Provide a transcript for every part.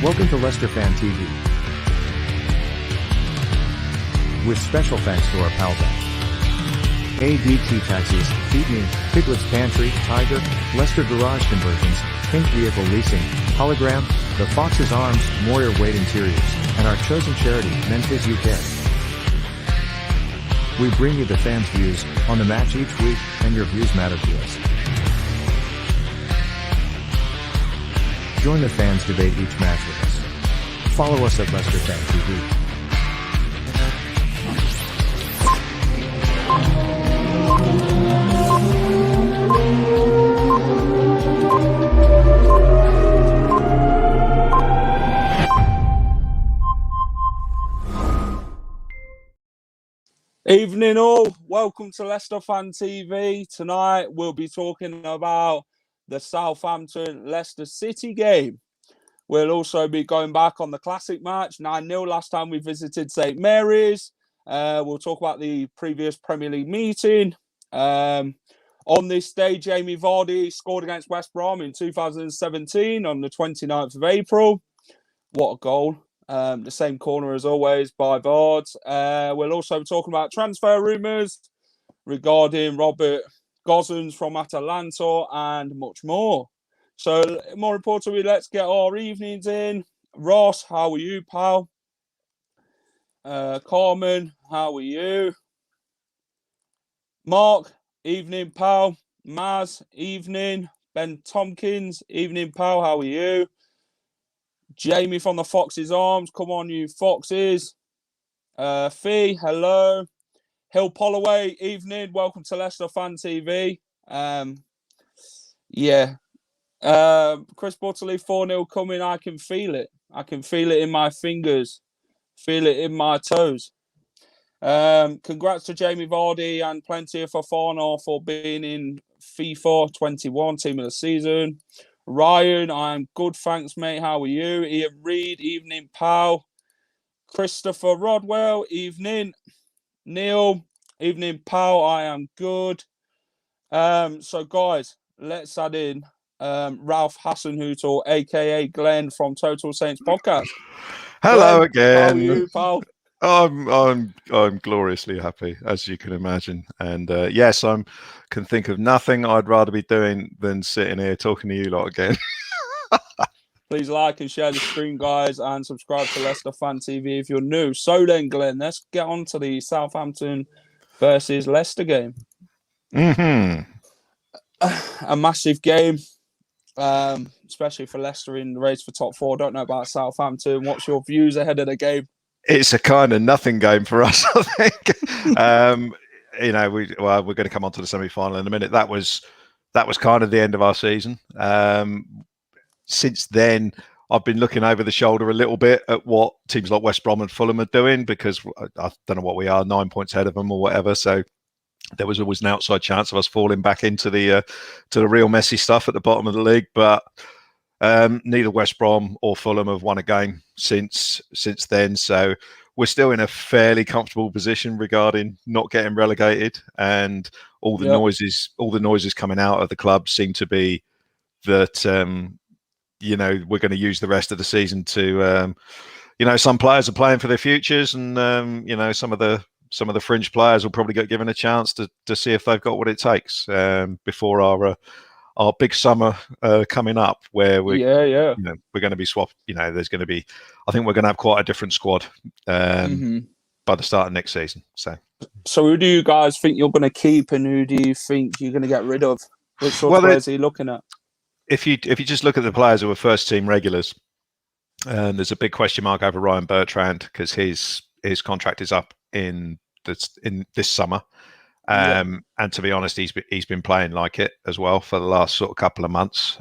Welcome to Leicester Fan TV. With special thanks to our pal bank. ADT Taxis, Feed Me, Piglet's Pantry, Tiger, Leicester Garage Conversions, Pink Vehicle Leasing, Hologram, The Fox's Arms, Moyer Wade Interiors, and our chosen charity, Memphis UK. We bring you the fans' views on the match each week, and your views matter to us. Join the fans debate each match with us. Follow us at Leicester Fan TV. Evening all, welcome to Leicester Fan TV. Tonight we'll be talking about the Southampton Leicester City game. We'll also be going back on the classic match, 9-0 last time we visited St Mary's. We'll talk about the previous Premier League meeting. On this day, Jamie Vardy scored against West Brom in 2017 on the 29th of April. What a goal. The same corner as always by Vard. We'll also be talking about transfer rumours regarding Robert Gosens from Atalanta and much more. So, more importantly, let's get our evenings in. Ross, how are you, pal? Carmen, how are you? Mark, evening, pal. Maz, evening. Ben Tompkins, evening, pal. How are you? Jamie from the Fox's Arms, come on, you Foxes. Fee, hello. Hill Polloway, evening. Welcome to Leicester Fan TV. Chris Butterley, 4-0 coming. I can feel it. I can feel it in my fingers. Feel it in my toes. Congrats to Jamie Vardy and plenty of Fofana for being in FIFA 21 Team of the Season. Ryan, I'm good, thanks, mate. How are you? Ian Reid, evening, pal. Christopher Rodwell, evening. Neil, evening, pal. I am good. So, guys, let's add in Ralph Hassenhutel, aka Glenn from Total Saints Podcast. Hello Glenn, again. How are you, pal? I'm gloriously happy, as you can imagine. And yes, I can think of nothing I'd rather be doing than sitting here talking to you lot again. Please like and share the stream, guys, and subscribe to Leicester Fan TV if you're new. So then, Glenn, let's get on to the Southampton versus Leicester game. Mm-hmm. A massive game, especially for Leicester in the race for top four. Don't know about Southampton. What's your views ahead of the game? It's a kind of nothing game for us, I think. We're going to come on to the semi-final in a minute. That was kind of the end of our season. Since then, I've been looking over the shoulder a little bit at what teams like West Brom and Fulham are doing, because I don't know what we are, 9 points ahead of them or whatever. So there was always an outside chance of us falling back into the real messy stuff at the bottom of the league. But neither West Brom or Fulham have won a game since then. So we're still in a fairly comfortable position regarding not getting relegated. And all the noises coming out of the club seem to be that we're going to use the rest of the season to some players are playing for their futures, and some of the fringe players will probably get given a chance to see if they've got what it takes before our big summer coming up, where we're going to be swapped. There's going to be, I think we're going to have quite a different squad by the start of next season. So who do you guys think you're going to keep, and who do you think you're going to get rid of? Which sort of players are you looking at? If you just look at the players who are first team regulars, there's a big question mark over Ryan Bertrand, because his contract is up in this summer. And to be honest, he's been playing like it as well for the last sort of couple of months.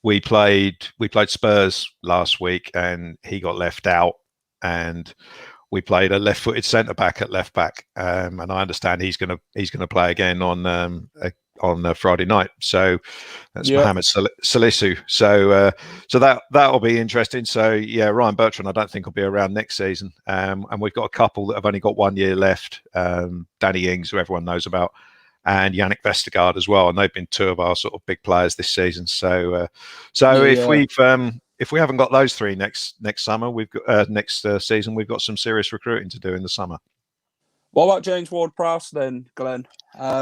We played Spurs last week, and he got left out, and we played a left-footed centre back at left back, and I understand he's going to play again on Friday night. So that's Mohamed Salisu. So that'll be interesting. So yeah, Ryan Bertrand I don't think will be around next season. And we've got a couple that have only got 1 year left. Danny Ings, who everyone knows about, and Yannick Vestergaard as well. And they've been two of our sort of big players this season. So if we've if we haven't got those three next summer, we've got next season, we've got some serious recruiting to do in the summer. What about James Ward-Prowse then, Glenn?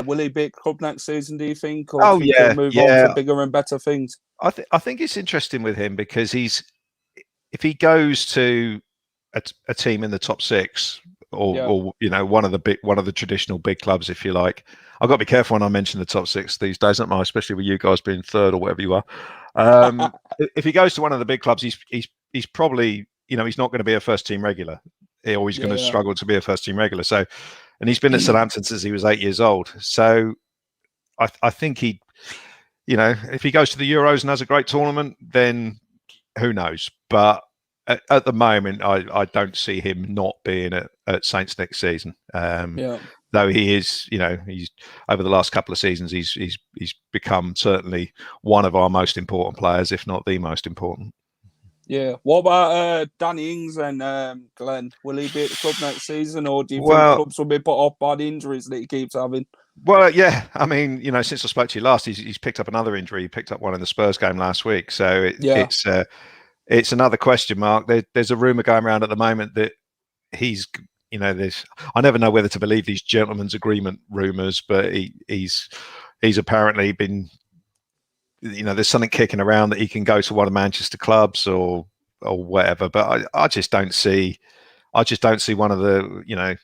Will he be at club next season, do you think? Or Oh, do you think yeah, he'll move yeah. on for bigger and better things? I think it's interesting with him because if he goes to a team in the top six or one of the traditional big clubs, if you like. I've got to be careful when I mention the top six these days, don't I? Especially with you guys being third or whatever you are. If he goes to one of the big clubs, he's probably, he's not going to be a first team regular. Or he's going to struggle to be a first team regular. So, and he's been at Southampton since he was 8 years old. So I think if he goes to the Euros and has a great tournament, then who knows? But at the moment, I don't see him not being at Saints next season. Though he is, he's over the last couple of seasons, he's become certainly one of our most important players, if not the most important. Yeah. What about Danny Ings and Glenn? Will he be at the club next season, or do you think clubs will be put off by the injuries that he keeps having? Well, yeah. I mean, since I spoke to you last, he's picked up another injury. He picked up one in the Spurs game last week. So it's another question mark. There's a rumor going around at the moment that he's, I never know whether to believe these gentlemen's agreement rumors, but he's apparently been, there's something kicking around that he can go to one of Manchester clubs or whatever. But I just don't see one of the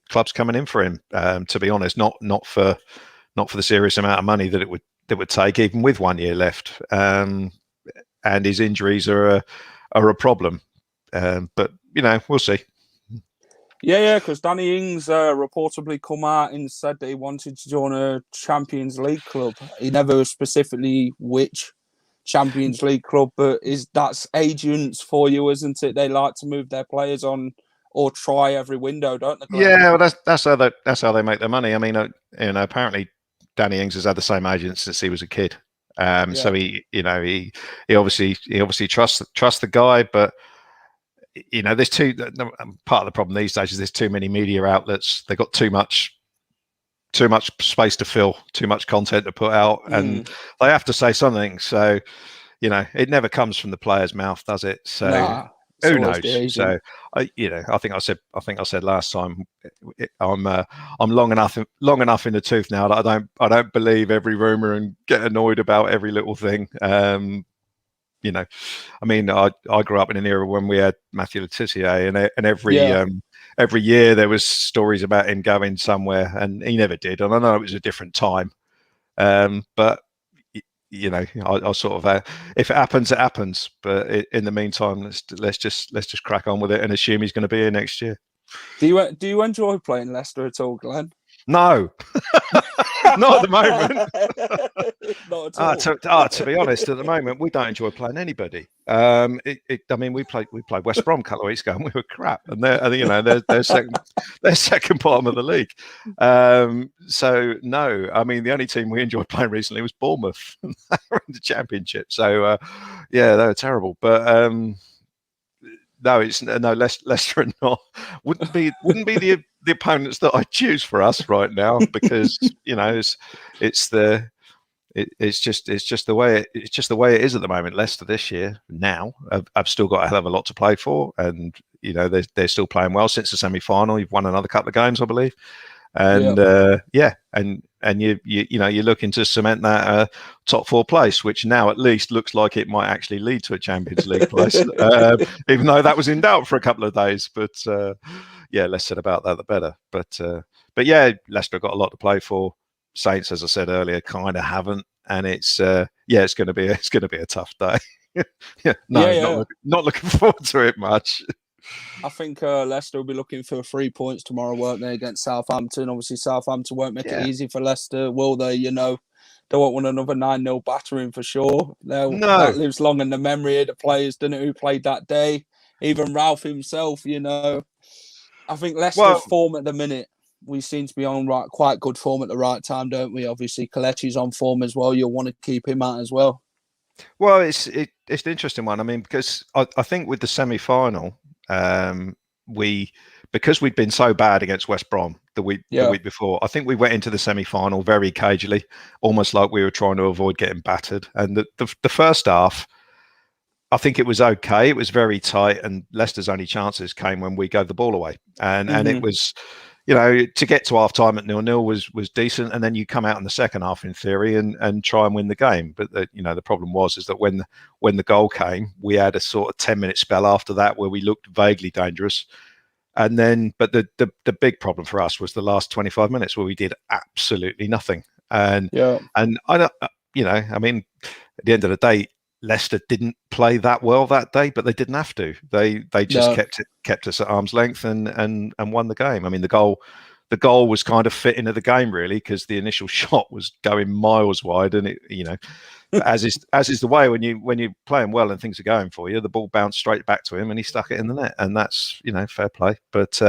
clubs coming in for him. To be honest, not for the serious amount of money that it would take, even with 1 year left. And his injuries are a problem. But we'll see. Yeah, because Danny Ings reportedly come out and said that he wanted to join a Champions League club. He never specifically which Champions League club, but that's agents for you, isn't it? They like to move their players on or try every window, don't they? Yeah, well, that's how they make their money. I mean, apparently Danny Ings has had the same agent since he was a kid. So he obviously trusts the guy, but there's part of the problem these days is there's too many media outlets. They've got too much space to fill, too much content to put out, and they have to say something. So, it never comes from the player's mouth, does it? So who knows? So I think I said last time, I'm long enough in the tooth now that I don't believe every rumor and get annoyed about every little thing. I mean, I grew up in an era when we had Matthew Le Tissier, and every year there was stories about him going somewhere, and he never did. And I know it was a different time, but I sort of if it happens, it happens. But in the meantime, let's just crack on with it and assume he's going to be here next year. Do you enjoy playing Leicester at all, Glenn? No, not at the moment. Not at all. To be honest, at the moment we don't enjoy playing anybody. I mean, we played West Brom a couple of weeks ago, and we were crap. And they're second bottom of the league. So no, I mean the only team we enjoyed playing recently was Bournemouth. They were in the Championship. So they were terrible. But no, Leicester are not. Wouldn't be the opponents that I choose for us right now, because it's just the way it is at the moment. Leicester this year now I've still got a hell of a lot to play for, and they're still playing well since the semi-final. You've won another couple of games, I believe, and and you're looking to cement that top four place, which now at least looks like it might actually lead to a Champions League place, even though that was in doubt for a couple of days. But less said about that, the better. But yeah, Leicester have got a lot to play for. Saints, as I said earlier, kind of haven't, and it's going to be a tough day. Not looking forward to it much. I think Leicester will be looking for 3 points tomorrow, won't they, against Southampton? Obviously, Southampton won't make it easy for Leicester, will they? They won't want another 9-0 battering for sure. That lives long in the memory of the players, doesn't it, who played that day? Even Ralph himself, I think Leicester's form at the minute, we seem to be on quite good form at the right time, don't we? Obviously, Kelechi's on form as well. You'll want to keep him out as well. Well, it's an interesting one. I mean, because I think with the semi-final, because we'd been so bad against West Brom the week before, I think we went into the semi-final very cagely, almost like we were trying to avoid getting battered. And the first half, I think it was okay. It was very tight, and Leicester's only chances came when we gave the ball away, and it was, to get to half time at 0-0 was decent, and then you come out in the second half in theory and try and win the game. But the problem was that when the goal came, we had a sort of 10-minute spell after that where we looked vaguely dangerous. And then, but the big problem for us was the last 25 minutes where we did absolutely nothing. And I don't, I mean, at the end of the day, Leicester didn't play that well that day, but they didn't have to. They just kept us at arm's length and won the game. I mean, the goal was kind of fit into the game really, because the initial shot was going miles wide, and it, as is the way when you're playing well and things are going for you, the ball bounced straight back to him and he stuck it in the net, and that's fair play. But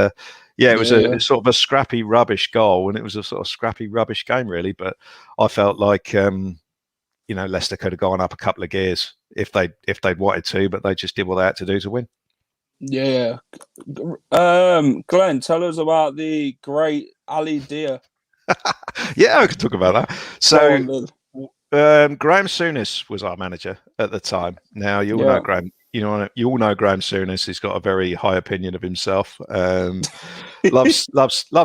it was a sort of a scrappy rubbish goal, and it was a sort of scrappy rubbish game really. But I felt like Leicester could have gone up a couple of gears if they'd wanted to, but they just did what they had to do to win. Yeah. Glenn, tell us about the great Ali Dia. Yeah, I could talk about that. So Graham Souness was our manager at the time. Now you all know Graham. You all know Graham Souness. He's got a very high opinion of himself. Loves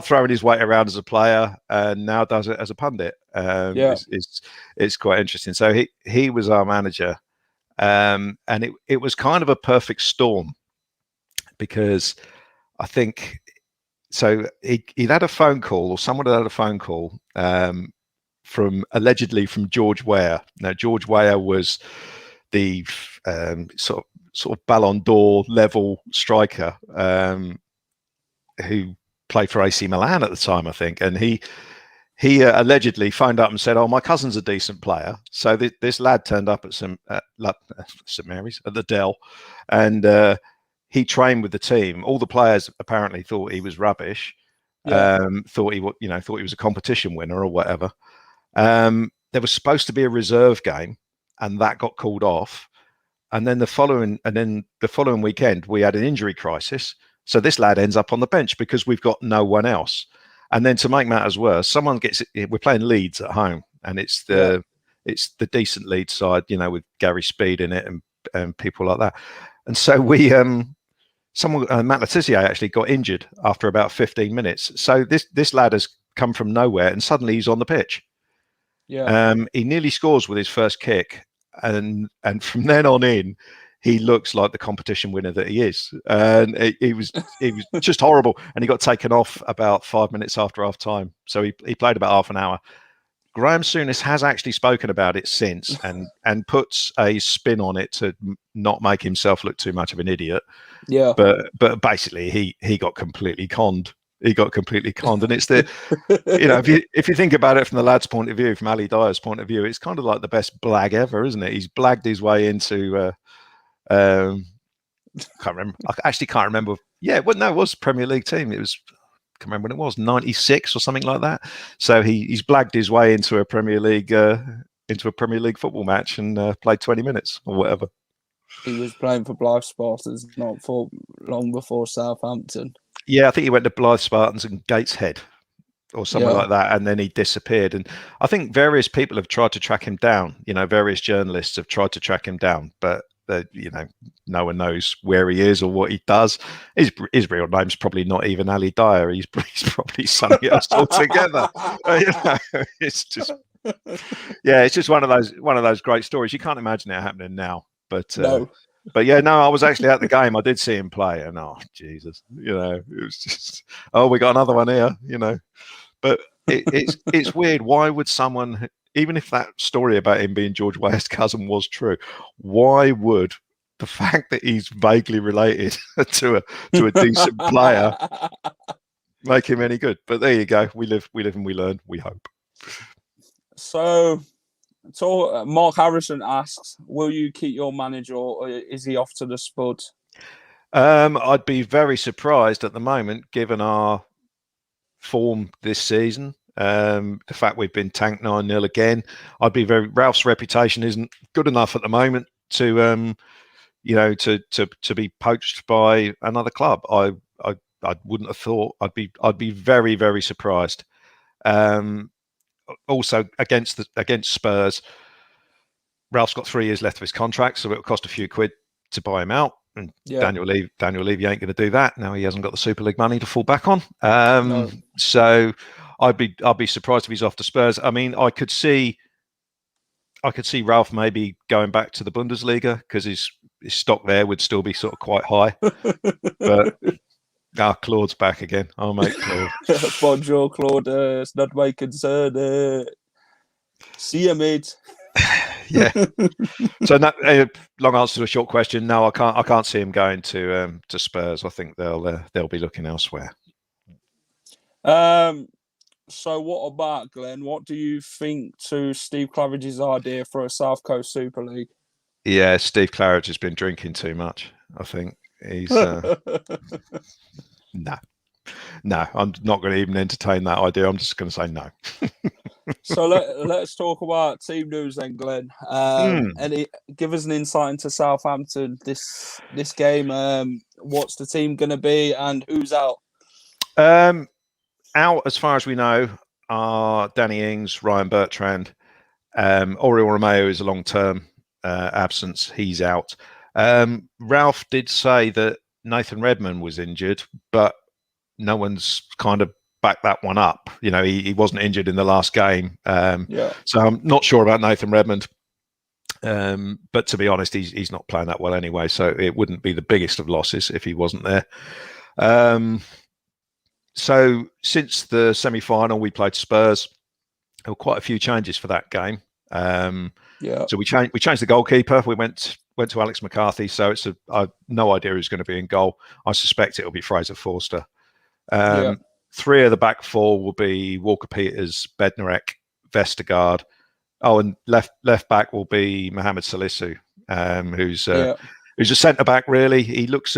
throwing his weight around as a player, and now does it as a pundit. It's quite interesting. So he was our manager, and it was kind of a perfect storm, because I think so. He'd had a phone call, or someone had had a phone call. Allegedly from George Weah. Now George Weah was the sort of Ballon d'Or level striker who played for AC Milan at the time, I think, and he allegedly phoned up and said, "Oh, my cousin's a decent player." So this lad turned up at St Mary's at the Dell, and he trained with the team. All the players apparently thought he was rubbish. Thought he was a competition winner or whatever. There was supposed to be a reserve game, and that got called off. And then the following weekend, we had an injury crisis. So this lad ends up on the bench because we've got no one else. And then to make matters worse, we're playing Leeds at home, and it's the decent Leeds side, with Gary Speed in it and people like that. And so Matt Letizia actually got injured after about 15 minutes. So this lad has come from nowhere, and suddenly he's on the pitch. He nearly scores with his first kick, and from then on in, he looks like the competition winner that he is. And he was just horrible, and he got taken off about 5 minutes after half time. So he played about half an hour. Graham Souness has actually spoken about it since, and puts a spin on it to not make himself look too much of an idiot. Yeah. But basically, he got completely conned. He got completely conned, and it's the, if you think about it from the lad's point of view, from Ali Dia's point of view, it's kind of like the best blag ever, isn't it? He's blagged his way into. Can't remember. I actually can't remember. Yeah, well, no, it was Premier League team. It was. Can't remember when it was, 96 or something like that. So he's blagged his way into a Premier League football match and played 20 minutes or whatever. He was playing for Blythe Spartans not for long before Southampton. Yeah, I think he went to Blythe Spartans and Gateshead or somewhere like that, and then he disappeared. And I think various people have tried to track him down. Various journalists have tried to track him down, but no one knows where he is or what he does. His real name's probably not even Ali Dia. He's probably something else altogether. It's just, it's just one of those great stories. You can't imagine it happening now, but no. But I was actually at the game. I did see him play, and oh Jesus, it was just, we got another one here, But it's weird. Why would someone, even if that story about him being George Weah's cousin was true, why would the fact that he's vaguely related to a decent player make him any good? But there you go. We live and we learn. We hope. So Mark Harrison asks, will you keep your manager, or is he off to the spud? I'd be very surprised at the moment, given our form this season. The fact we've been tanked 9-0 again. Ralph's reputation isn't good enough at the moment to to be poached by another club. I wouldn't have thought. I'd be very, very surprised. Also against Spurs, Ralph's got 3 years left of his contract, so it'll cost a few quid to buy him out. And Yeah. Daniel Levy ain't going to do that. Now he hasn't got the Super League money to fall back on. No. So I'd be surprised if he's off to Spurs. I mean, I could see Ralph maybe going back to the Bundesliga because his stock there would still be sort of quite high. But Claude's back again. I'll make Claude. Bonjour, Claude. It's not my concern. See you, mate. Yeah. So long answer to a short question. No, I can't see him going to Spurs. I think they'll be looking elsewhere. So what about, Glenn? What do you think to Steve Claridge's idea for a South Coast Super League? Yeah, Steve Claridge has been drinking too much. I think he's no. I'm not going to even entertain that idea. I'm just going to say no. So let's talk about team news then, Glenn. Give us an insight into Southampton this game. What's the team going to be, and who's out? Out, as far as we know, are Danny Ings, Ryan Bertrand. Oriol Romeo is a long-term absence. He's out. Ralph did say that Nathan Redmond was injured, but no one's kind of backed that one up. You know, he wasn't injured in the last game. So I'm not sure about Nathan Redmond. But to be honest, he's not playing that well anyway, so it wouldn't be the biggest of losses if he wasn't there. So since the semi-final, we played Spurs. There were quite a few changes for that game. So we changed the goalkeeper. We went to Alex McCarthy. So I've no idea who's going to be in goal. I suspect it'll be Fraser Forster. Three of the back four will be Walker Peters, Bednarek, Vestergaard. Oh, and left back will be Mohamed Salisu, who's a centre back. Really, he's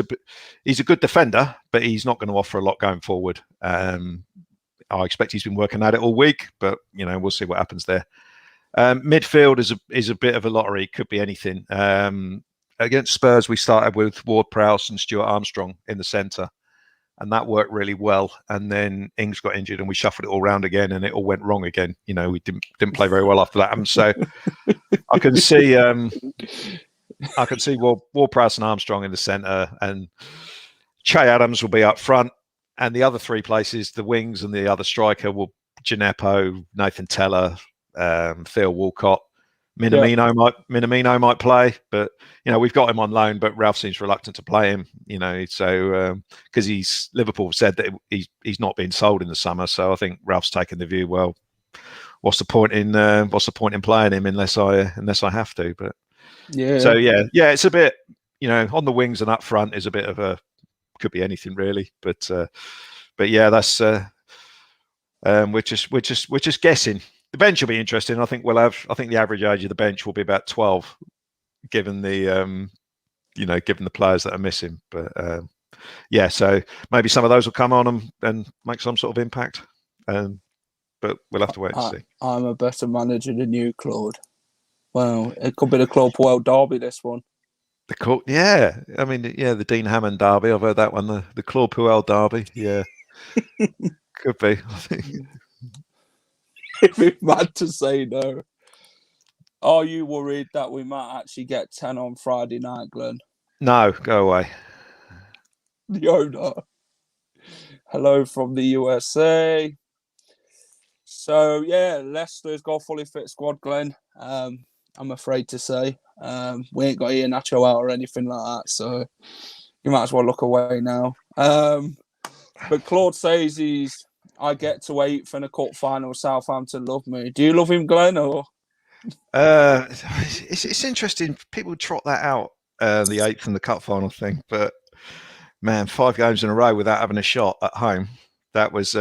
a good defender, but he's not going to offer a lot going forward. I expect he's been working at it all week, but we'll see what happens there. Midfield is a bit of a lottery. It could be anything. Against Spurs, we started with Ward-Prowse and Stuart Armstrong in the centre, and that worked really well. And then Ings got injured, and we shuffled it all round again, and it all went wrong again. We didn't play very well after that. And so I can see Ward-Prowse and Armstrong in the centre, and Che Adams will be up front, and the other three places, the wings and the other striker, will Gineppo, Nathan Teller, Theo Walcott. Minamino might play, but we've got him on loan, but Ralph seems reluctant to play him. So because Liverpool said that he's not been sold in the summer, so I think Ralph's taken the view. Well, what's the point in playing him unless I have to? But it's a bit on the wings and up front is a bit of a could be anything really, but yeah, that's we're just guessing. The bench will be interesting. I think the average age of the bench will be about 12, given the given the players that are missing. But so maybe some of those will come on and make some sort of impact. But we'll have to wait and see. I'm a better manager than you, Claude. Well, it could be the Claude Puel derby, this one. The Dean Hammond derby. I've heard that one. The Claude Puel derby. Yeah, could be. I think. It'd be mad to say no. Are you worried that we might actually get 10 on Friday night, Glenn? No, go away. The owner. Hello from the USA. So, Leicester's got a fully fit squad, Glenn. I'm afraid to say. We ain't got Ian Nacho out or anything like that, so you might as well look away now. But Claude says I get to 8th in a cup final. Southampton love me. Do you love him, Glenn? Or it's interesting. People trot that out, the 8th in the cup final thing. But man, 5 games in a row without having a shot at home. That was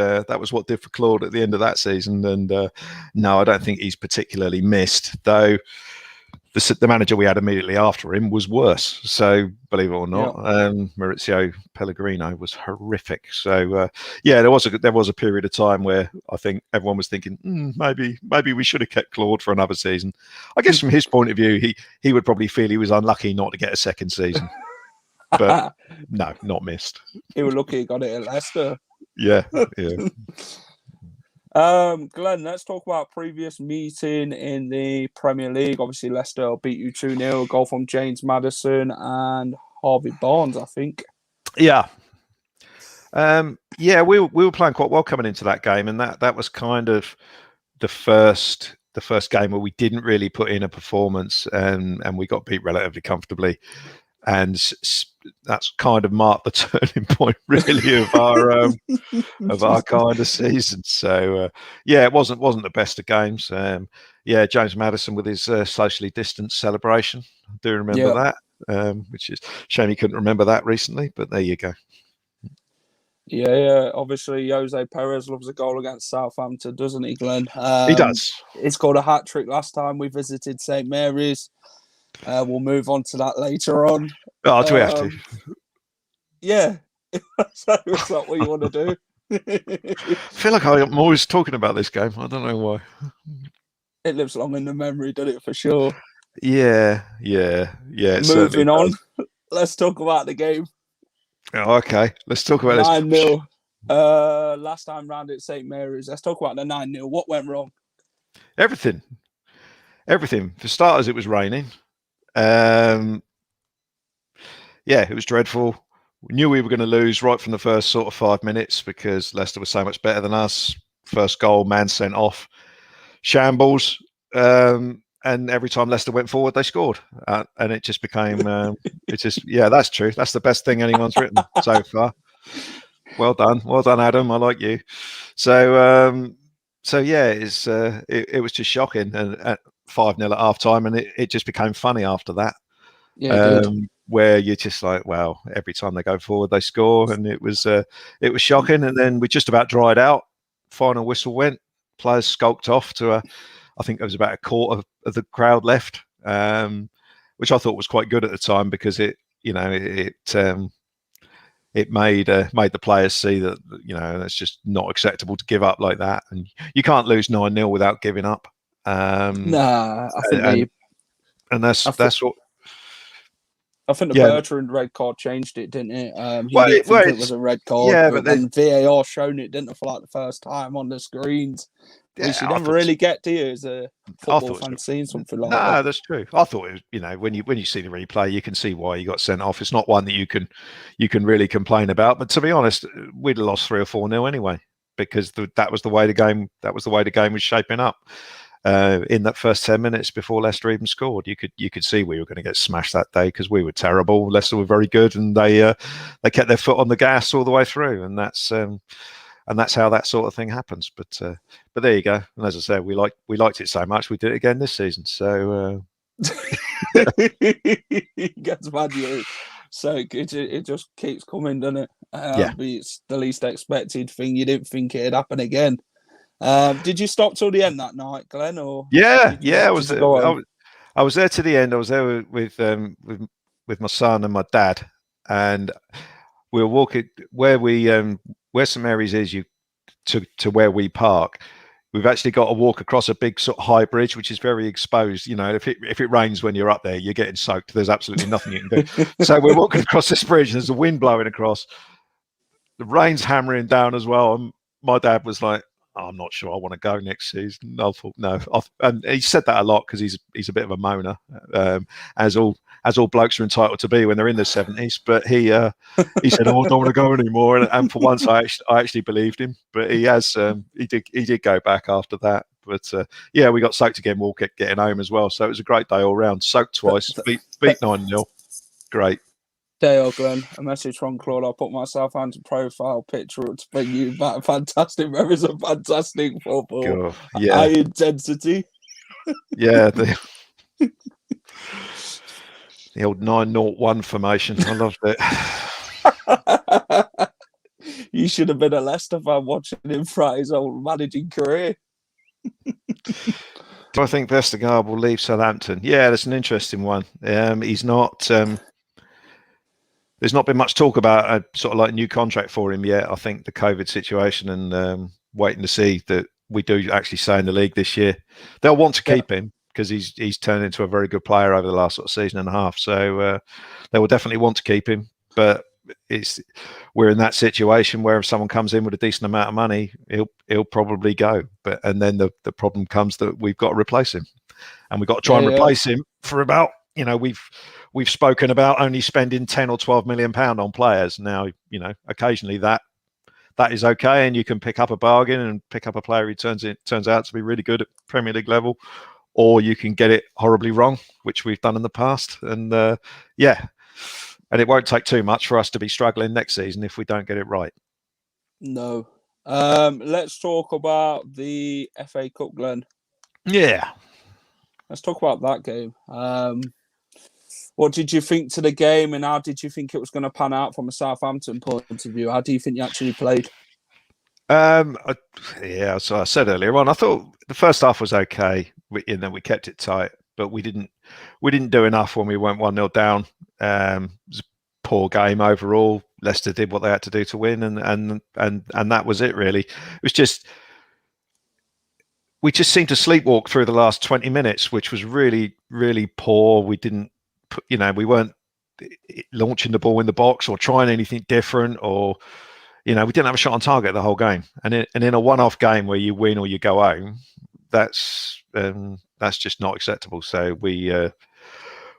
what did for Claude at the end of that season. And no, I don't think he's particularly missed, though. The manager we had immediately after him was worse. So believe it or not, Maurizio Pellegrino was horrific. So there was a period of time where I think everyone was thinking maybe we should have kept Claude for another season. I guess from his point of view, he would probably feel he was unlucky not to get a second season. But no, not missed. He was lucky he got it at Leicester. Yeah. Glenn, let's talk about previous meeting in the Premier League. Obviously, Leicester beat you 2-0. Goal from James Maddison and Harvey Barnes, I think. Yeah. We were playing quite well coming into that game, and that was kind of the first game where we didn't really put in a performance, and we got beat relatively comfortably, and that's kind of marked the turning point really of our kind of season. So it wasn't the best of games. James Maddison with his socially distanced celebration. I do remember that, which is a shame you couldn't remember that recently, but there you go. Yeah. Obviously, Jose Perez loves a goal against Southampton, doesn't he, Glenn? He does. He scored a hat-trick last time we visited St Mary's. We'll move on to that later on. Oh, do we have to? Yeah. So is that what you want to do? I feel like I'm always talking about this game. I don't know why. It lives long in the memory, doesn't it, for sure? Yeah. Moving on. Let's talk about the game. Oh, okay. Let's talk about 9-0. Last time round at St Mary's. Let's talk about the 9-0. What went wrong? Everything. For starters, it was raining. It was dreadful. We knew we were going to lose right from the first sort of 5 minutes because Leicester was so much better than us. First goal, man sent off. Shambles. And every time Leicester went forward, they scored. And it just became, that's true. That's the best thing anyone's written so far. Well done, Adam. I like you. So it was just shocking. And at 5-0 at half time, and it just became funny after that. Yeah, where you're just like, wow, every time they go forward, they score. And it was shocking. And then we just about dried out. Final whistle went. Players skulked off to I think there was about a quarter of the crowd left, which I thought was quite good at the time because it made the players see that it's just not acceptable to give up like that, and you can't lose 9-0 without giving up. I think that's what. I think the Bertrand red card changed it, didn't it? It was a red card. Yeah, but then VAR shown it, didn't it, for like the first time on the screens. Which you never really get, do you, as a football fan seeing something like that? No, that's true. I thought it was, when you see the replay, you can see why you got sent off. It's not one that you can really complain about. But to be honest, we'd have lost 3 or 4-0 anyway, because that was the way the game was shaping up. In that first 10 minutes before Leicester even scored, you could see we were going to get smashed that day because we were terrible. Leicester were very good, and they kept their foot on the gas all the way through, and that's how that sort of thing happens. But there you go. And as I said, we liked it so much, we did it again this season. So it gets mad. So it just keeps coming, doesn't it? But it's the least expected thing. You didn't think it'd happen again. Did you stop till the end that night, Glenn? Or I was there to the end. I was there with my son and my dad, and we were walking where St Mary's is, to where we park. We've actually got to walk across a big sort of high bridge, which is very exposed. If it rains when you're up there, you're getting soaked. There's absolutely nothing you can do. So we're walking across this bridge, and there's a wind blowing across. The rain's hammering down as well. And my dad was like, I'm not sure I want to go next season. I thought no, and he said that a lot because he's a bit of a moaner, as all blokes are entitled to be when they're in their 70s. But he said, "Oh, I don't want to go anymore." And for once, I actually believed him. But he did go back after that. But we got soaked again. Getting home as well. So it was a great day all round. Soaked twice, beat 9-0. Great. Dale, Glenn, a message from Claude. I'll put my Southampton profile picture up to bring you back. Fantastic memories of fantastic football. High intensity. Yeah, the old 9-0-1 formation. I loved it. You should have been a Leicester fan watching him throughout his whole managing career. Do I think Vestergaard will leave Southampton? Yeah, that's an interesting one. He's not. There's not been much talk about a sort of like new contract for him yet. I think the COVID situation and waiting to see that we do actually stay in the league this year. They'll want to keep him because he's turned into a very good player over the last sort of season and a half. So they will definitely want to keep him. But we're in that situation where if someone comes in with a decent amount of money, he'll probably go. And then the problem comes that we've got to replace him, and we've got to try and replace him for about, we've spoken about only spending 10 or 12 million pound on players. Now, occasionally that is okay, and you can pick up a bargain and pick up a player who turns out to be really good at Premier League level, or you can get it horribly wrong, which we've done in the past. And and it won't take too much for us to be struggling next season if we don't get it right. No. Let's talk about the FA Cup, Glenn. Yeah. Let's talk about that game. What did you think to the game, and how did you think it was going to pan out from a Southampton point of view? How do you think you actually played? So I said earlier on, I thought the first half was okay, and then we kept it tight, but we didn't do enough when we went 1-0 down. It was a poor game overall. Leicester did what they had to do to win, and that was it really. It was just, we just seemed to sleepwalk through the last 20 minutes, which was really, really poor. We didn't we weren't launching the ball in the box or trying anything different, or we didn't have a shot on target the whole game. And in a one-off game where you win or you go home, that's just not acceptable. So we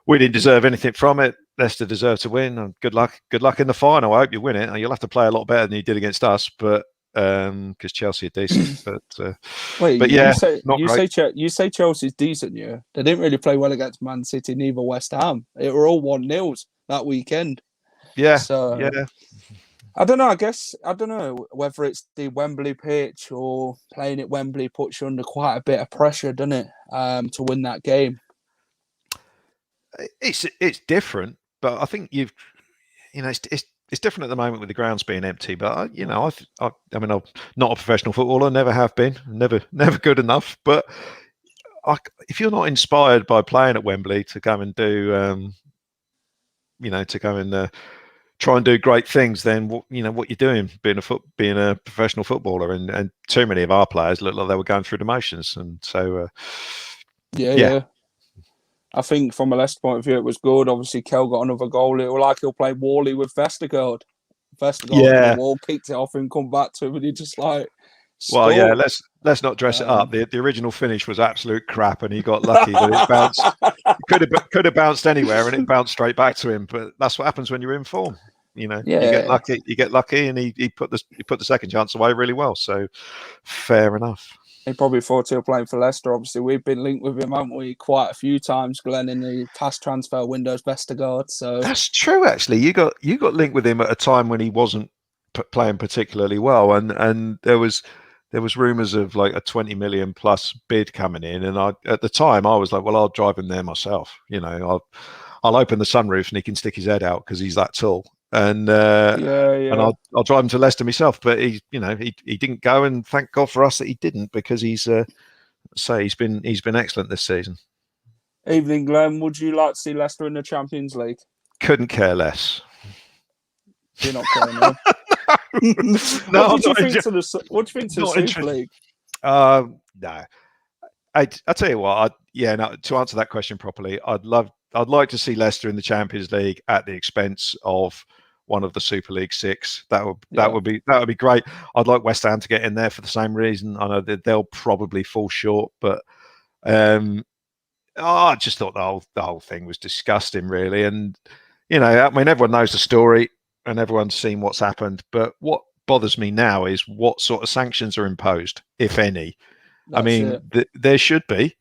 didn't deserve anything from it. Leicester deserved to win. And good luck in the final. I hope you win it. You'll have to play a lot better than you did against us, but because Chelsea are decent. But yeah, you say Chelsea's decent. Yeah, they didn't really play well against Man City, neither West Ham. It were all 1-0s that weekend. Yeah. So yeah. I don't know. I don't know whether it's the Wembley pitch or playing at Wembley puts you under quite a bit of pressure, doesn't it, to win that game? It's different, but I think it's different at the moment with the grounds being empty. But I mean, I'm not a professional footballer, never have been, never good enough. But if you're not inspired by playing at Wembley to go and do, try and do great things, then what you're doing being a professional footballer, and too many of our players looked like they were going through the motions, and so yeah. I think from a Leicester point of view, it was good. Obviously, Kel got another goal. It was like he'll play Wally with Vestergaard. The wall kicked it off and come back to him, and he just like. Well, yeah, let's not dress it up. The original finish was absolute crap, and he got lucky that it bounced. Could have bounced anywhere, and it bounced straight back to him. But that's what happens when you're in form. You get lucky, and he put the second chance away really well. So fair enough. He probably thought he was playing for Leicester. Obviously, we've been linked with him, haven't we, quite a few times, Glenn, in the past transfer windows, Vestergaard. So that's true. Actually, you got linked with him at a time when he wasn't playing particularly well, and there was rumours of like a 20 million plus bid coming in, and at the time I was like, well, I'll drive him there myself. I'll open the sunroof and he can stick his head out because he's that tall. And and I'll drive him to Leicester myself, but he didn't go, and thank God for us that he didn't, because he's been excellent this season. Evening, Glenn. Would you like to see Leicester in the Champions League? Couldn't care less. You're not caring, no? No. What do you think to the Super League? No. I tell you what. To answer that question properly, I'd like to see Leicester in the Champions League at the expense of one of the Super League 6. That would be great. I'd like West Ham to get in there for the same reason. I know that they'll probably fall short, but I just thought the whole thing was disgusting, really. And I mean, everyone knows the story and everyone's seen what's happened. But what bothers me now is what sort of sanctions are imposed, if any. There should be.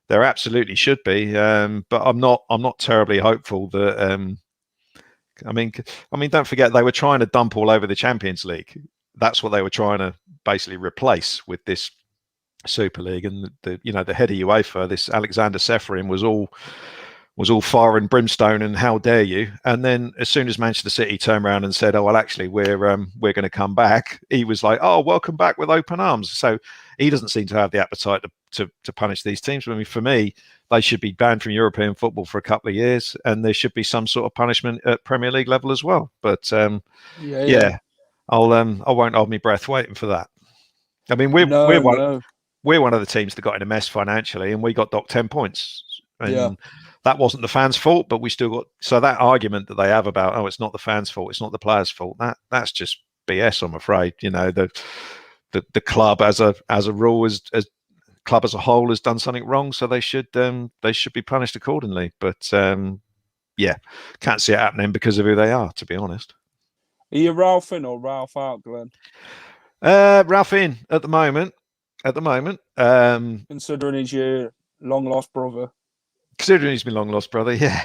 There absolutely should be, but I'm not terribly hopeful that. I mean, don't forget they were trying to dump all over the Champions League. That's what they were trying to basically replace with this Super League, and the head of UEFA, this Alexander Seferin, was all fire and brimstone and how dare you. And then as soon as Manchester City turned around and said, oh well, actually we're going to come back, he was like, oh, welcome back with open arms. So he doesn't seem to have the appetite to punish these teams. I mean, for me, they should be banned from European football for a couple of years, and there should be some sort of punishment at Premier League level as well. But I won't hold my breath waiting for that. I mean, we're one of the teams that got in a mess financially, and we got docked 10 points. and that wasn't the fans' fault. But we still got so that argument that they have about it's not the fans' fault, it's not the players' fault. That's just BS, I'm afraid. The club as a rule as club as a whole has done something wrong, so they should be punished accordingly. But can't see it happening because of who they are, to be honest. Are you Ralph in or Ralph out, Glenn? Ralph in at the moment. Considering he's your long lost brother. Considering he's my long lost brother, yeah.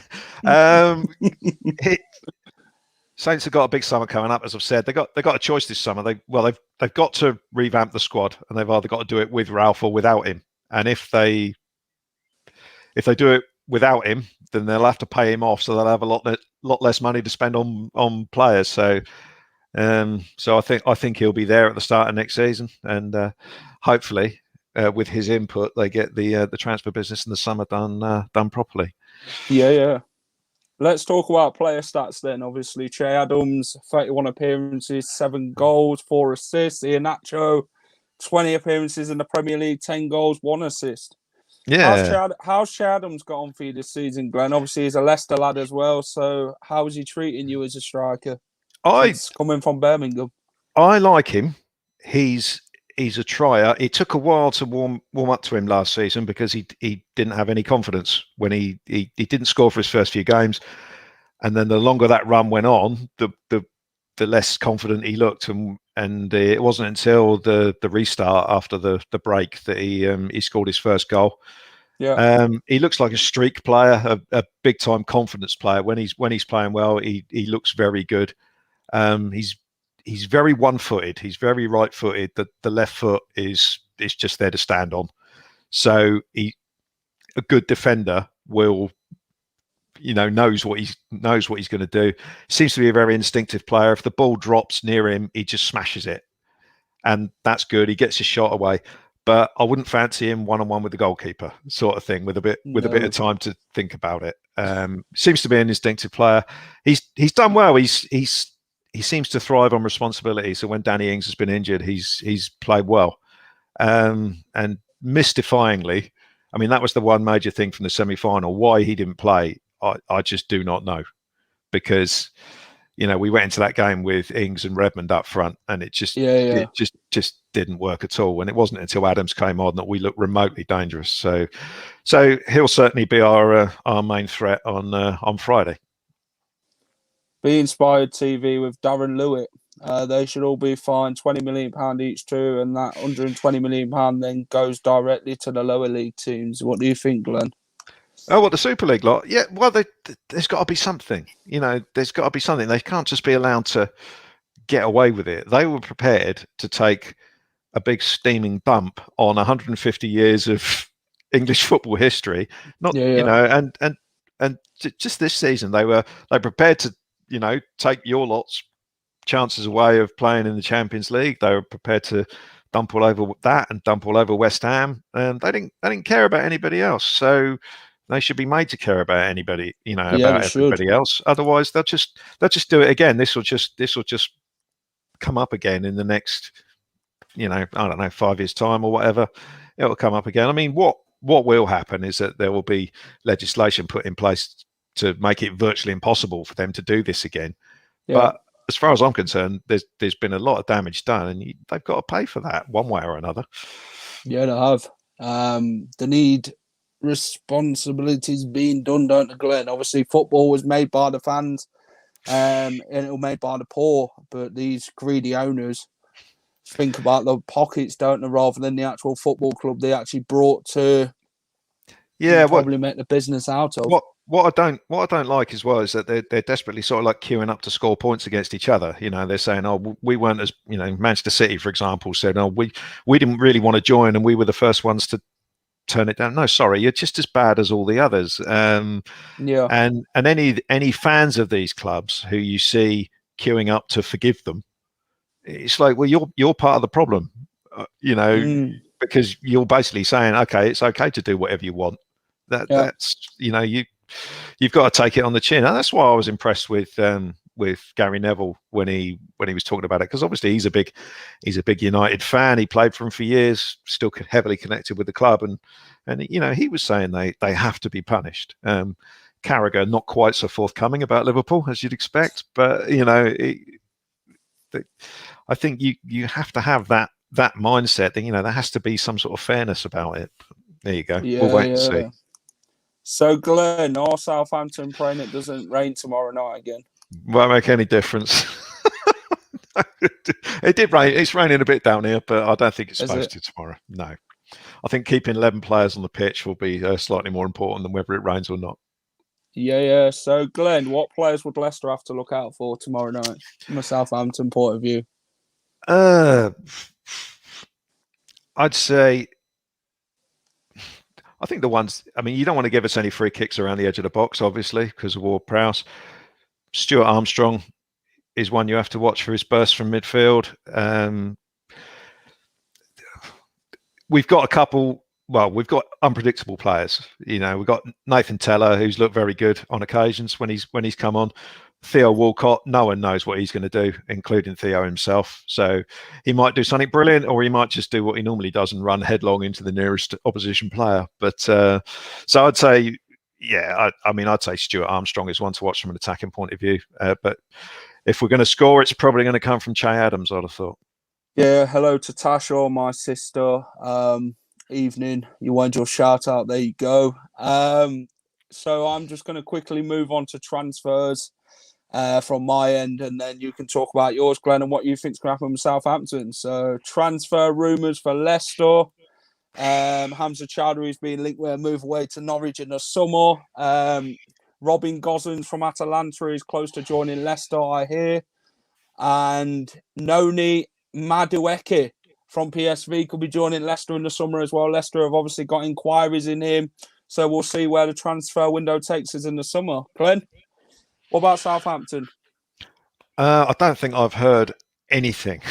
Saints have got a big summer coming up, as I've said. They got a choice this summer. They've got to revamp the squad, and they've either got to do it with Ralph or without him. And if they do it without him, then they'll have to pay him off, so they'll have a lot less money to spend on players. So I think he'll be there at the start of next season, and hopefully with his input, they get the transfer business in the summer done properly. Yeah. Let's talk about player stats then. Obviously, Che Adams, 31 appearances, 7 goals, 4 assists. Iheanacho, 20 appearances in the Premier League, 10 goals, 1 assist. Yeah. How's Che Adams got on for you this season, Glenn? Obviously, he's a Leicester lad as well. So how is he treating you as a striker? He's coming from Birmingham. I like him. He's a trier. It took a while to warm up to him last season because he didn't have any confidence when he didn't score for his first few games, and then the longer that run went on, the less confident he looked, and it wasn't until the restart after the break that he scored his first goal. Yeah. He looks like a streak player, a big time confidence player. When he's playing well, he looks very good. He's very one-footed. He's very right-footed. The left foot is just there to stand on. So a good defender will, knows what he's going to do. Seems to be a very instinctive player. If the ball drops near him, he just smashes it, and that's good. He gets his shot away. But I wouldn't fancy him one-on-one with the goalkeeper, sort of thing, with a bit of time to think about it. Seems to be an instinctive player. He's done well. He seems to thrive on responsibility. So when Danny Ings has been injured, he's played well. And mystifyingly, I mean, that was the one major thing from the semi-final. Why he didn't play, I just do not know. Because, we went into that game with Ings and Redmond up front, and it just didn't work at all. And it wasn't until Adams came on that we looked remotely dangerous. So he'll certainly be our main threat on Friday. Be Inspired TV with Darren Lewitt. They should all be fined £20 million each too, and that £120 million then goes directly to the lower league teams. What do you think, Glenn? Oh, what, the Super League lot? Yeah, well, there's got to be something. There's got to be something. They can't just be allowed to get away with it. They were prepared to take a big steaming bump on 150 years of English football history. And just this season, they prepared to take your lot's chances away of playing in the Champions League. They were prepared to dump all over that and dump all over West Ham, and they didn't care about anybody else. So they should be made to care about anybody, about everybody else. Otherwise, they'll just do it again. This will just come up again in the next, I don't know, 5 years' time or whatever. It will come up again. I mean, what will happen is that there will be legislation put in place to make it virtually impossible for them to do this again. Yeah. But as far as I'm concerned, there's been a lot of damage done, and they've got to pay for that one way or another. Yeah, they have. They need responsibilities being done, don't they, Glenn? Obviously, football was made by the fans, and it was made by the poor. But these greedy owners think about the pockets, don't they, rather than the actual football club they actually brought to. Yeah, probably make the business out of. What I don't like as well is that they're desperately sort of like queuing up to score points against each other. They're saying, "Oh, we weren't as Manchester City, for example, said, oh, we didn't really want to join, and we were the first ones to turn it down." No, sorry, you're just as bad as all the others. And any fans of these clubs who you see queuing up to forgive them, it's like, well, you're part of the problem, because you're basically saying, okay, it's okay to do whatever you want. That's you've got to take it on the chin, and that's why I was impressed with with Gary Neville when he was talking about it, because obviously he's a big United fan. He played for him for years, still heavily connected with the club, and he was saying they have to be punished. Carragher not quite so forthcoming about Liverpool as you'd expect, but I think you have to have that mindset that there has to be some sort of fairness about it. There you go. Yeah, we'll wait and see. So, Glenn, are Southampton praying it doesn't rain tomorrow night again? Won't make any difference. It did rain. It's raining a bit down here, but I don't think it's supposed to tomorrow. No. I think keeping 11 players on the pitch will be slightly more important than whether it rains or not. Yeah. So, Glenn, what players would Leicester have to look out for tomorrow night from a Southampton point of view? I'd say, I think the ones, you don't want to give us any free kicks around the edge of the box, obviously, because of Ward-Prowse. Stuart Armstrong is one you have to watch for his burst from midfield. We've got a couple, we've got unpredictable players. We've got Nathan Teller, who's looked very good on occasions when he's come on. Theo Walcott, no one knows what he's going to do, including Theo himself. So he might do something brilliant, or he might just do what he normally does and run headlong into the nearest opposition player. But so I'd say, I'd say Stuart Armstrong is one to watch from an attacking point of view. But if we're going to score, it's probably going to come from Che Adams, I'd have thought. Yeah, hello to Tasha, my sister. Evening. You want your shout out? There you go. So I'm just going to quickly move on to transfers from my end, and then you can talk about yours, Glenn, and what you think's going to happen with Southampton. So transfer rumours for Leicester. Hamza Chowdhury's been linked with a move away to Norwich in the summer. Robin Gosens from Atalanta is close to joining Leicester, I hear. And Noni Madueke from PSV could be joining Leicester in the summer as well. Leicester have obviously got inquiries in him, so we'll see where the transfer window takes us in the summer. Glenn, what about Southampton? I don't think I've heard anything.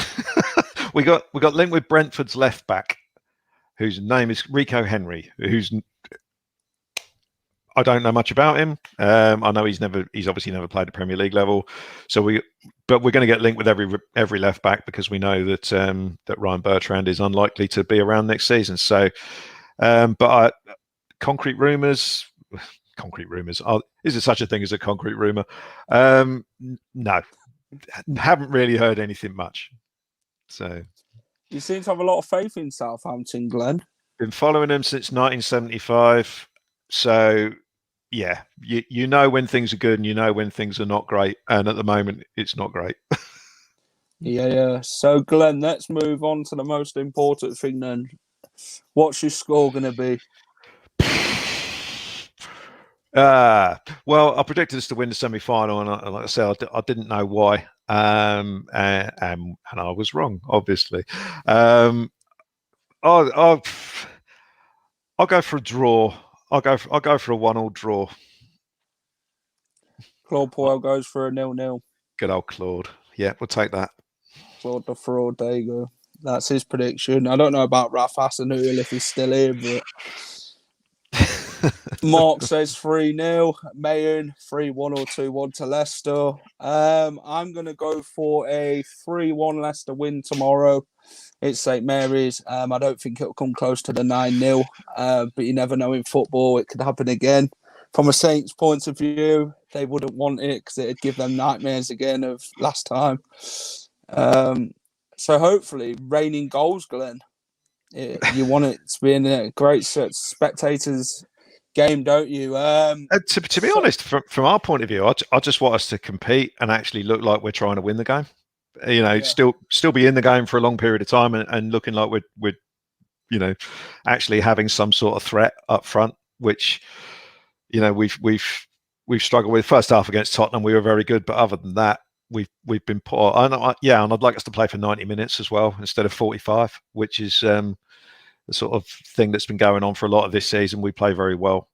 we got linked with Brentford's left back, whose name is Rico Henry, I don't know much about him. I know he's obviously never played at Premier League level. But we're going to get linked with every left back, because we know that that Ryan Bertrand is unlikely to be around next season. So, concrete rumours. Is there such a thing as a concrete rumour? No, haven't really heard anything much. So you seem to have a lot of faith in Southampton, Glenn. Been following them since 1975. So yeah, you know when things are good and you know when things are not great. And at the moment, it's not great. Yeah. So Glenn, let's move on to the most important thing then. What's your score going to be? Well, I predicted us to win the semi-final, and like I said, I didn't know why, and I was wrong, obviously. I'll go for a draw. I'll go for a 1-1 draw. Claude Puel goes for a 0-0. Good old Claude. Yeah, we'll take that. Claude the fraud. There you go. That's his prediction. I don't know about Raf Hasenhuttl if he's still here, but. Mark says 3-0. Mayon 3-1 or 2-1 to Leicester. I'm going to go for a 3-1 Leicester win tomorrow. It's St Mary's. I don't think it'll come close to the 9-0, but you never know in football. It could happen again. From a Saints point of view, they wouldn't want it because it'd give them nightmares again of last time. So hopefully, raining goals, Glenn. You want it to be in a great spectators game, don't you? To be honest, from our point of view, I just want us to compete and actually look like we're trying to win the game. Still be in the game for a long period of time and looking like we're actually having some sort of threat up front, which we've struggled with. First half against Tottenham, we were very good, but other than that, we've been poor. And I'd like us to play for 90 minutes as well instead of 45, which is the sort of thing that's been going on for a lot of this season. We play very well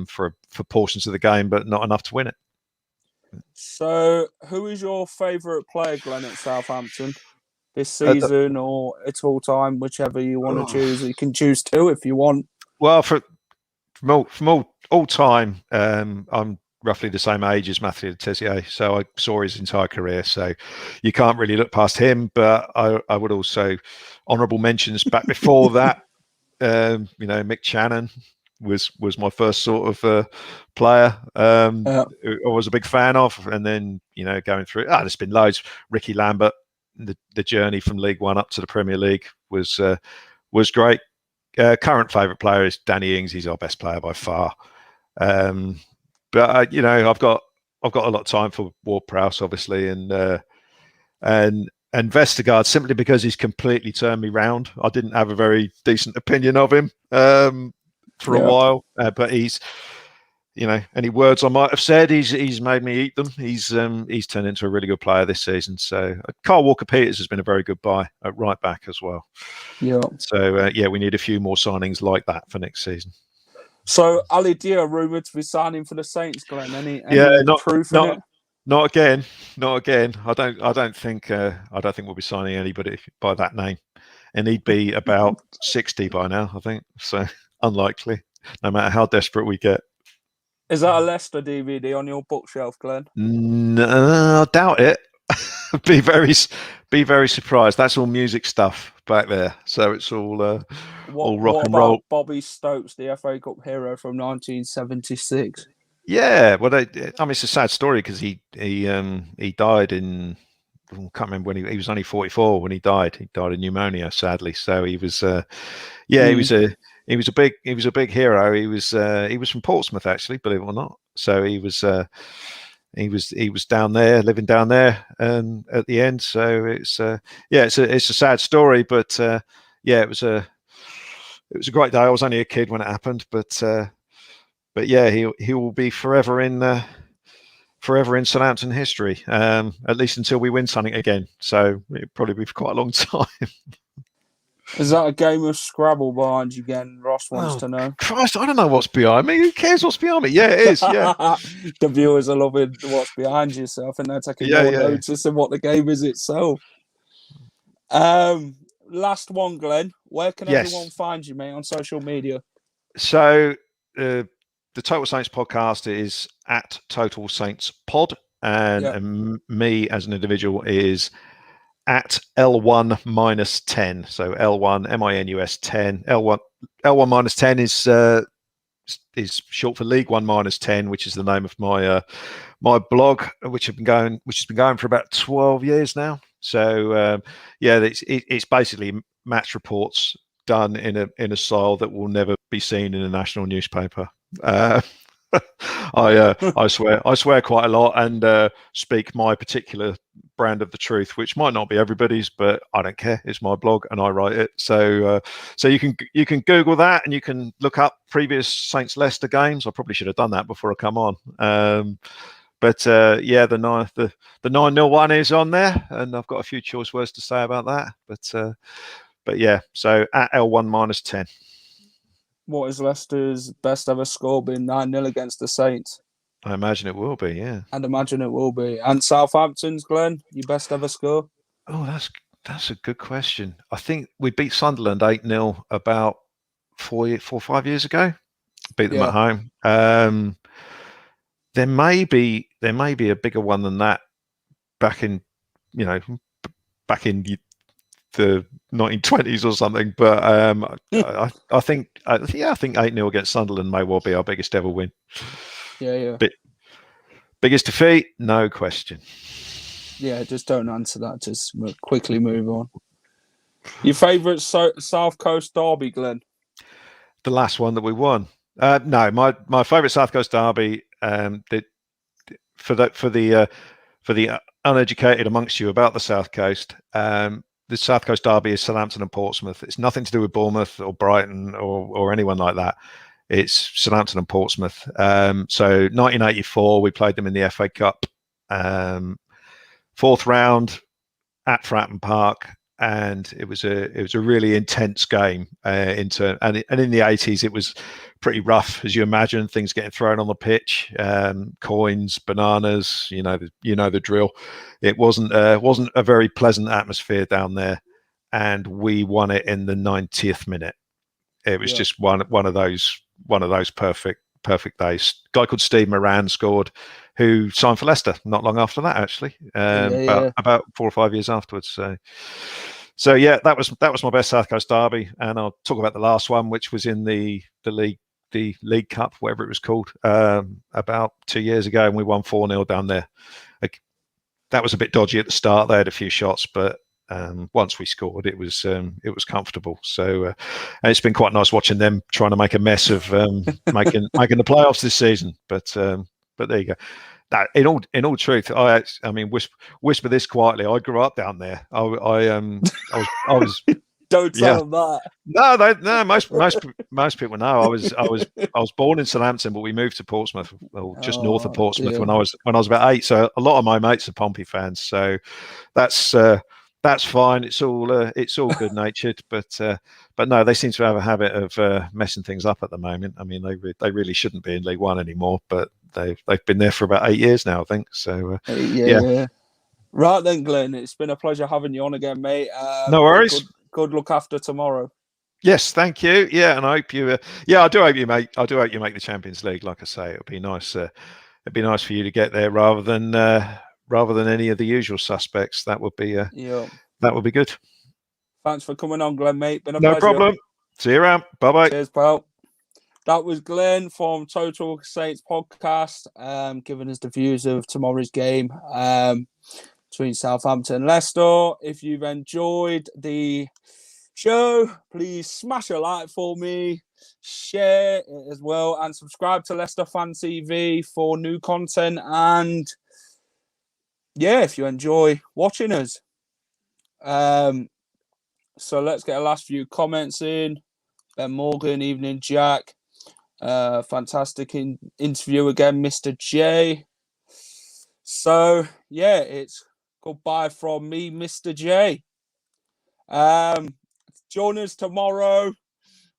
for portions of the game, but not enough to win it. So, who is your favourite player, Glenn, at Southampton this season or at all time, whichever you want to choose? You can choose two if you want. Well, from all time, I'm roughly the same age as Mathieu Tessier, so I saw his entire career. So you can't really look past him. But I would also honourable mentions back before that. Mick Channon was my first sort of player. I was a big fan of, and then going through. There's been loads. Ricky Lambert, the journey from League One up to the Premier League was great. Current favourite player is Danny Ings. He's our best player by far. But I've got a lot of time for Ward-Prowse, obviously, and Vestergaard, simply because he's completely turned me round. I didn't have a very decent opinion of him for a while, but he's, any words I might have said, he's made me eat them. He's turned into a really good player this season. So Carl Walker-Peters has been a very good buy at right back as well. Yeah. So we need a few more signings like that for next season. So Ali Dia rumoured to be signing for the Saints, Glenn. Any proof in it? Not again. I don't think we'll be signing anybody by that name, and he'd be about 60 by now, I think. So unlikely, no matter how desperate we get. Is that a Leicester DVD on your bookshelf, Glenn? No, I doubt it. Be very surprised. That's all music stuff back there. So it's all rock and roll. Bobby Stokes, the FA Cup hero from 1976. Yeah, well, it's a sad story because he died in. I can't remember when he was only 44 when he died. He died of pneumonia, sadly. So he was, he was a big hero. He was from Portsmouth, actually, believe it or not. So he was down there, living down there, at the end. So it's a sad story, but it was a great day. I was only a kid when it happened, but yeah, he will be forever in Southampton history, at least until we win something again. So it'll probably be for quite a long time. Is that a game of Scrabble behind you again? Ross wants to know. Christ, I don't know what's behind me. Who cares what's behind me? Yeah, it is. Yeah. The viewers are loving what's behind yourself, and they're taking more notice of what the game is itself. Last one, Glenn. Where can everyone find you, mate, on social media? So the Total Saints podcast is at Total Saints Pod, and me as an individual is at L1-10. So L1 MINUS 10. L1 is short for League 1-10, which is the name of my my blog, which has been going for about 12 years now. So it's basically match reports done in a style that will never be seen in a national newspaper. I swear quite a lot and speak my particular brand of the truth, which might not be everybody's, but I don't care. It's my blog and I write it. So you can Google that and you can look up previous Saints Leicester games. I probably should have done that before I come on. But the 9-0 one is on there, and I've got a few choice words to say about that. But yeah, so at L1-10. What is Leicester's best ever score been? 9-0 against the Saints. I imagine it will be, yeah. I'd imagine it will be. And Southampton's, Glenn, your best ever score? Oh, that's a good question. I think we beat Sunderland 8-0 about 4 or 5 years ago. Beat them at home. There may be a bigger one than that back in the 1920s or something, but I think 8-0 against Sunderland may well be our biggest ever win. Yeah. Biggest defeat, no question. Yeah, just don't answer that. Just quickly move on. Your favourite South Coast derby, Glenn? The last one that we won. No, my favourite South Coast derby. For the uneducated amongst you about the South Coast. The South Coast derby is Southampton and Portsmouth. It's nothing to do with Bournemouth or Brighton or anyone like that. It's Southampton and Portsmouth. So 1984, we played them in the FA Cup. Fourth round at Fratton Park, and it was a really intense game. And in the 80s, it was pretty rough, as you imagine. Things getting thrown on the pitch, coins, bananas. You know the drill. It wasn't a very pleasant atmosphere down there, and we won it in the 90th minute. It was just one of those perfect perfect day. Guy called Steve Moran scored, who signed for Leicester not long after that, actually, about 4 or 5 years afterwards. So yeah, that was my best South Coast derby, and I'll talk about the last one, which was in the League Cup, whatever it was called, about 2 years ago, and we won 4-0 down there. That was a bit dodgy at the start. They had a few shots, but once we scored, it was comfortable. So, and it's been quite nice watching them trying to make a mess of making the playoffs this season. But there you go. That, in all truth, I mean, whisper this quietly. I grew up down there. I was. Don't tell them that. No. Most people know. I was born in Southampton, but we moved to Portsmouth, just north of Portsmouth, when I was about 8. So a lot of my mates are Pompey fans. So that's fine. It's all good natured. But no, they seem to have a habit of messing things up at the moment. I mean, they really shouldn't be in League One anymore, but they've been there for about 8 years now, I think. So yeah. Right then, Glenn, it's been a pleasure having you on again, mate. No worries. Good luck after tomorrow. Yes, thank you. Yeah, and I hope you. I do hope you make the Champions League. Like I say, it'd be nice. It'd be nice for you to get there rather than any of the usual suspects. That would be that would be good. Thanks for coming on, Glenn, mate. Been a no pleasure. Problem. See you around. Bye bye. Cheers, pal. That was Glenn from Total Saints podcast, giving us the views of tomorrow's game between Southampton and Leicester. If you've enjoyed the show, please smash a like for me, share it as well, and subscribe to Leicester Fan TV for new content. And yeah, if you enjoy watching us. So let's get a last few comments in. Ben Morgan, evening, Jack. Fantastic interview again, Mr. J. So yeah, it's goodbye from me, Mr. J. Join us tomorrow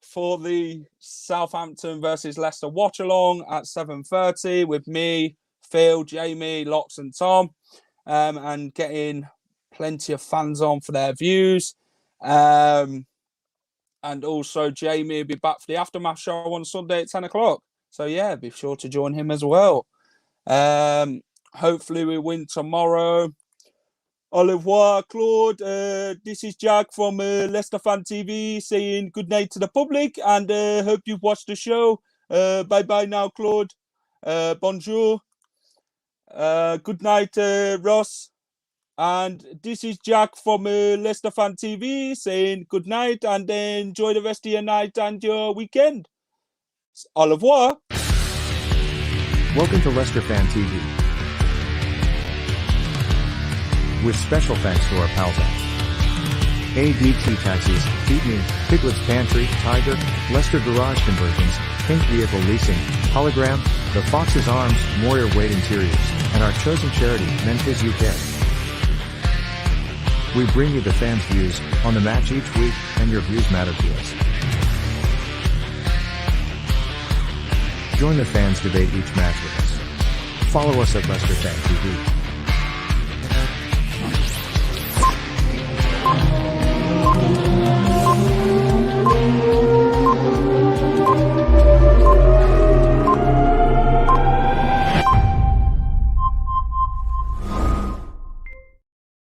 for the Southampton versus Leicester watch along at 7:30 with me, Phil, Jamie, Lox, and Tom, and getting plenty of fans on for their views. And also Jamie will be back for the aftermath show on Sunday at 10 o'clock. So yeah, be sure to join him as well. Hopefully we win tomorrow. Au revoir, Claude. This is Jack from Leicester Fan TV saying good night to the public, and hope you've watched the show. Bye-bye now, Claude. Bonjour. Good night, Ross. And this is Jack from Leicester Fan TV saying good night, and enjoy the rest of your night and your weekend. Au revoir. Welcome to Leicester Fan TV. With special thanks to our pals at ADT Taxis, Feed Me, Piglet's Pantry, Tiger, Leicester Garage Conversions, Pink Vehicle Leasing, Hologram, The Fox's Arms, Moyer Wade Interiors, and our chosen charity, Memphis UK. We bring you the fans' views on the match each week, and your views matter to us. Join the fans' debate each match with us. Follow us at Leicester Fan TV.